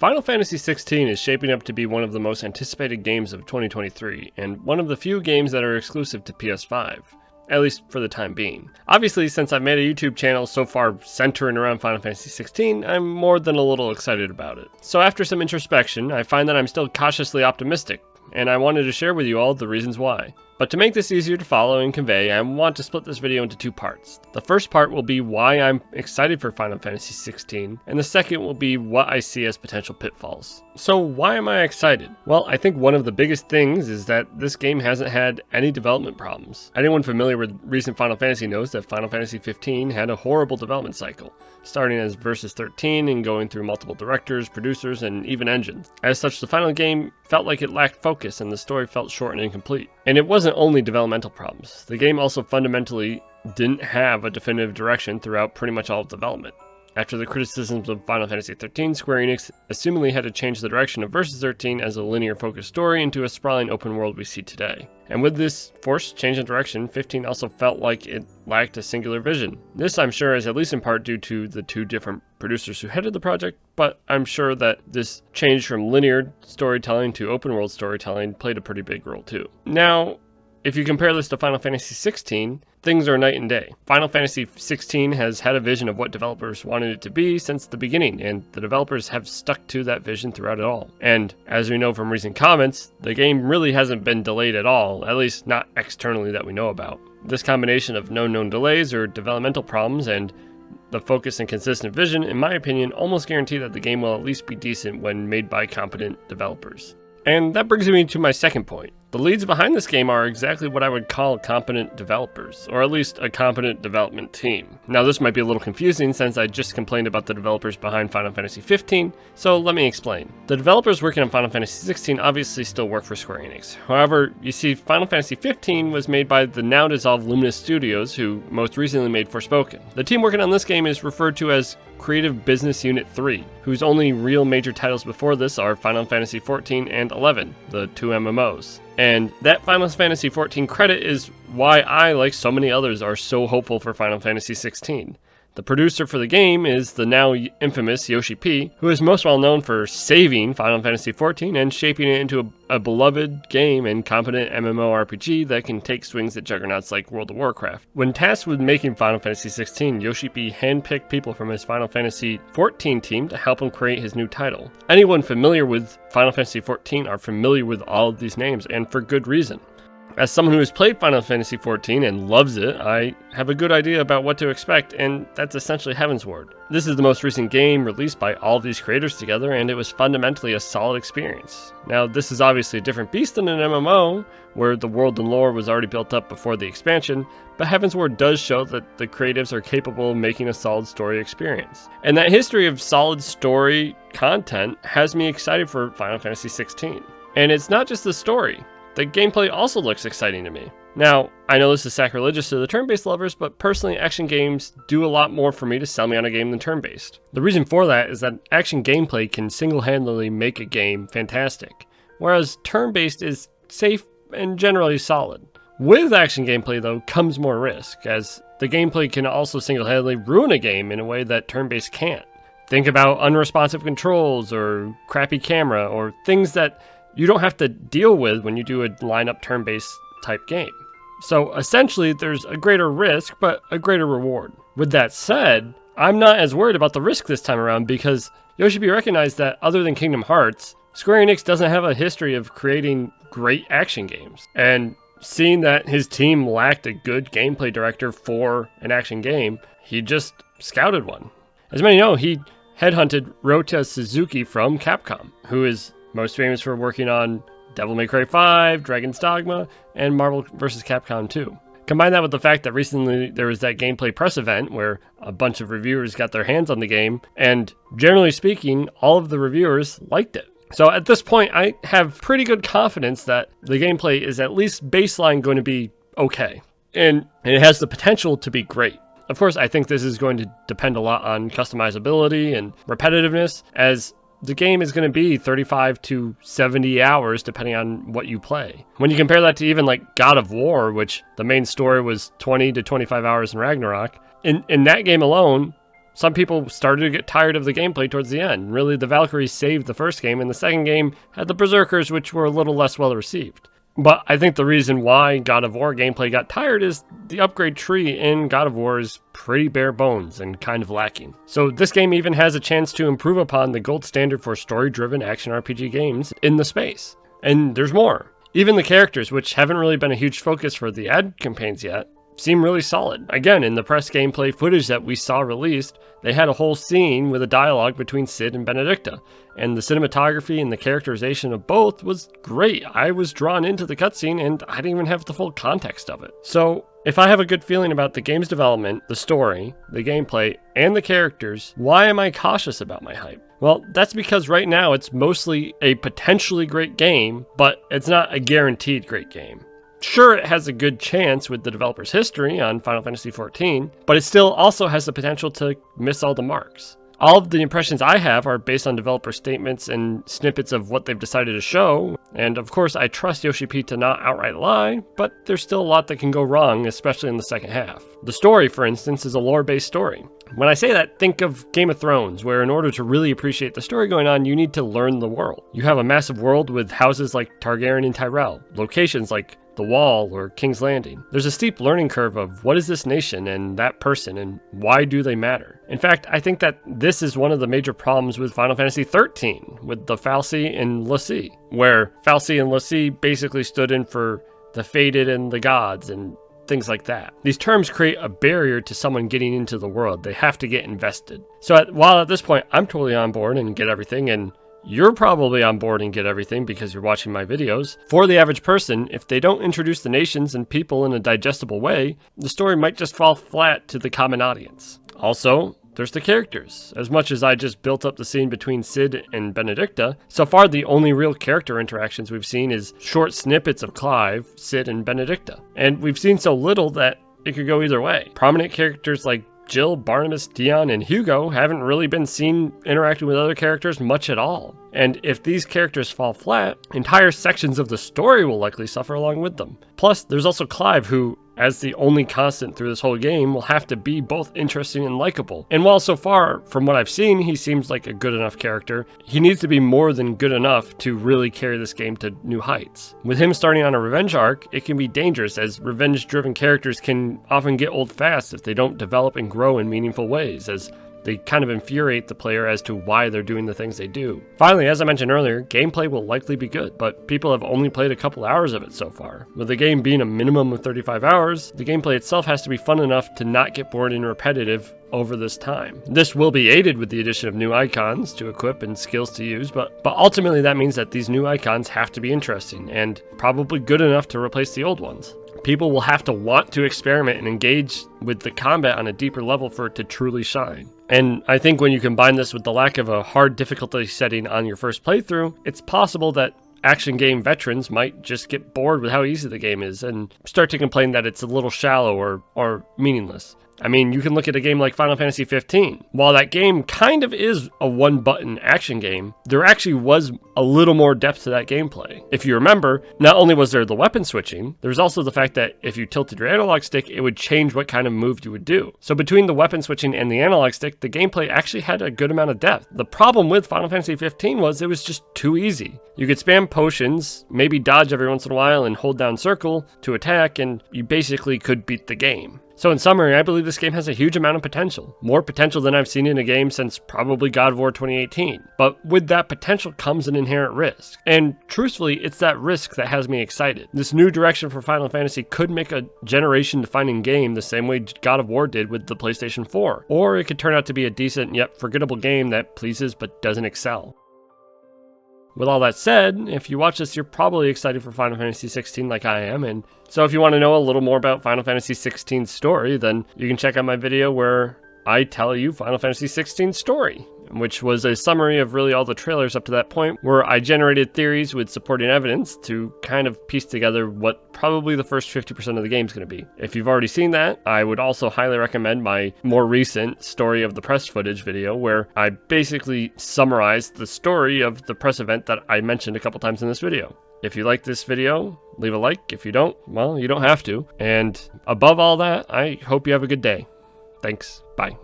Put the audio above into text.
Final Fantasy XVI is shaping up to be one of the most anticipated games of 2023, and one of the few games that are exclusive to PS5, at least for the time being. Obviously, since I've made a YouTube channel so far centering around Final Fantasy XVI, I'm more than a little excited about it. So after some introspection, I find that I'm still cautiously optimistic, and I wanted to share with you all the reasons why. But to make this easier to follow and convey, I want to split this video into two parts. The first part will be why I'm excited for Final Fantasy XVI, and the second will be what I see as potential pitfalls. So why am I excited? Well, I think one of the biggest things is that this game hasn't had any development problems. Anyone familiar with recent Final Fantasy knows that Final Fantasy XV had a horrible development cycle, starting as Versus 13 and going through multiple directors, producers, and even engines. As such, the final game felt like it lacked focus and the story felt short and incomplete. And it wasn't only developmental problems. The game also fundamentally didn't have a definitive direction throughout pretty much all of development. After the criticisms of Final Fantasy XIII, Square Enix assumingly had to change the direction of Versus 13 as a linear-focused story into a sprawling open world we see today. And with this forced change in direction, 15 also felt like it lacked a singular vision. This, I'm sure, is at least in part due to the two different producers who headed the project, but I'm sure that this change from linear storytelling to open world storytelling played a pretty big role too. Now, if you compare this to Final Fantasy XVI, things are night and day. Final Fantasy XVI has had a vision of what developers wanted it to be since the beginning, and the developers have stuck to that vision throughout it all. And as we know from recent comments, the game really hasn't been delayed at all, at least not externally that we know about. This combination of no known delays or developmental problems and the focus and consistent vision, in my opinion, almost guarantee that the game will at least be decent when made by competent developers. And that brings me to my second point. The leads behind this game are exactly what I would call competent developers, or at least a competent development team. Now this might be a little confusing since I just complained about the developers behind Final Fantasy XV, so let me explain. The developers working on Final Fantasy XVI obviously still work for Square Enix. However, you see, Final Fantasy XV was made by the now dissolved Luminous Studios, who most recently made Forspoken. The team working on this game is referred to as Creative Business Unit 3, whose only real major titles before this are Final Fantasy XIV and 11, the two MMOs. And that Final Fantasy XIV credit is why I, like so many others, are so hopeful for Final Fantasy XVI. The producer for the game is the now infamous Yoshi P, who is most well known for saving Final Fantasy XIV and shaping it into a beloved game and competent MMORPG that can take swings at juggernauts like World of Warcraft. When tasked with making Final Fantasy XVI, Yoshi P handpicked people from his Final Fantasy XIV team to help him create his new title. Anyone familiar with Final Fantasy XIV are familiar with all of these names, and for good reason. As someone who has played Final Fantasy XIV and loves it, I have a good idea about what to expect, and that's essentially Heavensward. This is the most recent game released by all of these creators together, and it was fundamentally a solid experience. Now, this is obviously a different beast than an MMO, where the world and lore was already built up before the expansion, but Heavensward does show that the creatives are capable of making a solid story experience. And that history of solid story content has me excited for Final Fantasy XVI. And it's not just the story. The gameplay also looks exciting to me. Now, I know this is sacrilegious to the turn-based lovers, but personally, action games do a lot more for me to sell me on a game than turn-based. The reason for that is that action gameplay can single-handedly make a game fantastic, whereas turn-based is safe and generally solid. With action gameplay, though, comes more risk, as the gameplay can also single-handedly ruin a game in a way that turn-based can't. Think about unresponsive controls, or crappy camera, or things that you don't have to deal with when you do a lineup turn-based type game. So essentially, there's a greater risk, but a greater reward. With that said, I'm not as worried about the risk this time around because Yoshi P recognized that other than Kingdom Hearts, Square Enix doesn't have a history of creating great action games. And seeing that his team lacked a good gameplay director for an action game, he just scouted one. As many know, he headhunted Rota Suzuki from Capcom, who is most famous for working on Devil May Cry 5, Dragon's Dogma, and Marvel vs. Capcom 2. Combine that with the fact that recently there was that gameplay press event where a bunch of reviewers got their hands on the game, and generally speaking, all of the reviewers liked it. So at this point, I have pretty good confidence that the gameplay is at least baseline going to be okay, and it has the potential to be great. Of course, I think this is going to depend a lot on customizability and repetitiveness, as the game is going to be 35 to 70 hours depending on what you play. When you compare that to even like God of War, which the main story was 20 to 25 hours in Ragnarok, in that game alone, Some people started to get tired of the gameplay towards the end. Really, the Valkyries saved the first game, and the second game had the Berserkers, which were a little less well received. But I think the reason why God of War gameplay got tired is the upgrade tree in God of War is pretty bare bones and kind of lacking. So this game even has a chance to improve upon the gold standard for story-driven action RPG games in the space. And there's more. Even the characters, which haven't really been a huge focus for the ad campaigns yet, seem really solid. Again, in the press gameplay footage that we saw released, they had a whole scene with a dialogue between Cid and Benedicta, and the cinematography and the characterization of both was great. I was drawn into the cutscene and I didn't even have the full context of it. So, if I have a good feeling about the game's development, the story, the gameplay, and the characters, why am I cautious about my hype? Well, that's because right now it's mostly a potentially great game, but it's not a guaranteed great game. Sure, it has a good chance with the developer's history on Final Fantasy XIV, but it still also has the potential to miss all the marks. All of the impressions I have are based on developer statements and snippets of what they've decided to show, and of course I trust Yoshi P to not outright lie, but there's still a lot that can go wrong, especially in the second half. The story, for instance, is a lore-based story. When I say that, think of Game of Thrones, where in order to really appreciate the story going on, you need to learn the world. You have a massive world with houses like Targaryen and Tyrell, locations like the Wall or King's Landing. There's a steep learning curve of what is this nation and that person and why do they matter. In fact, I think that this is one of the major problems with Final Fantasy XIII, with the fal'Cie and l'Cie, where fal'Cie and l'Cie basically stood in for the fated and the gods and things like that. These terms create a barrier to someone getting into the world. They have to get invested. So while at this point I'm totally on board and get everything, and you're probably on board and get everything because you're watching my videos, for the average person, if they don't introduce the nations and people in a digestible way, the story might just fall flat to the common audience. Also, there's the characters. As much as I just built up the scene between Cid and Benedicta, so far the only real character interactions we've seen is short snippets of Clive, Cid, and Benedicta. And we've seen so little that it could go either way. Prominent characters like Jill, Barnabas, Dion, and Hugo haven't really been seen interacting with other characters much at all. And if these characters fall flat, entire sections of the story will likely suffer along with them. Plus, there's also Clive, who, as the only constant through this whole game, will have to be both interesting and likable. And while so far, from what I've seen, he seems like a good enough character, he needs to be more than good enough to really carry this game to new heights. With him starting on a revenge arc, it can be dangerous, as revenge-driven characters can often get old fast if they don't develop and grow in meaningful ways, as they kind of infuriate the player as to why they're doing the things they do. Finally, as I mentioned earlier, gameplay will likely be good, but people have only played a couple hours of it so far. With the game being a minimum of 35 hours, the gameplay itself has to be fun enough to not get bored and repetitive over this time. This will be aided with the addition of new icons to equip and skills to use, but ultimately that means that these new icons have to be interesting and probably good enough to replace the old ones. People will have to want to experiment and engage with the combat on a deeper level for it to truly shine. And I think when you combine this with the lack of a hard difficulty setting on your first playthrough, it's possible that action game veterans might just get bored with how easy the game is and start to complain that it's a little shallow or meaningless. I mean, you can look at a game like Final Fantasy XV. While that game kind of is a one-button action game, there actually was a little more depth to that gameplay. If you remember, not only was there the weapon switching, there was also the fact that if you tilted your analog stick, it would change what kind of move you would do. So between the weapon switching and the analog stick, the gameplay actually had a good amount of depth. The problem with Final Fantasy XV was it was just too easy. You could spam potions, maybe dodge every once in a while and hold down circle to attack, and you basically could beat the game. So in summary, I believe this game has a huge amount of potential. More potential than I've seen in a game since probably God of War 2018. But with that potential comes an inherent risk. And truthfully, it's that risk that has me excited. This new direction for Final Fantasy could make a generation-defining game the same way God of War did with the PlayStation 4. Or it could turn out to be a decent yet forgettable game that pleases but doesn't excel. With all that said, if you watch this, you're probably excited for Final Fantasy XVI like I am, and so if you want to know a little more about Final Fantasy XVI's story, then you can check out my video where I tell you Final Fantasy XVI's story, which was a summary of really all the trailers up to that point, where I generated theories with supporting evidence to kind of piece together what probably the first 50% of the game is going to be. If you've already seen that, I would also highly recommend my more recent Story of the Press Footage video, where I basically summarized the story of the press event that I mentioned a couple times in this video. If you like this video, leave a like. If you don't, well, you don't have to. And above all that, I hope you have a good day. Thanks. Bye.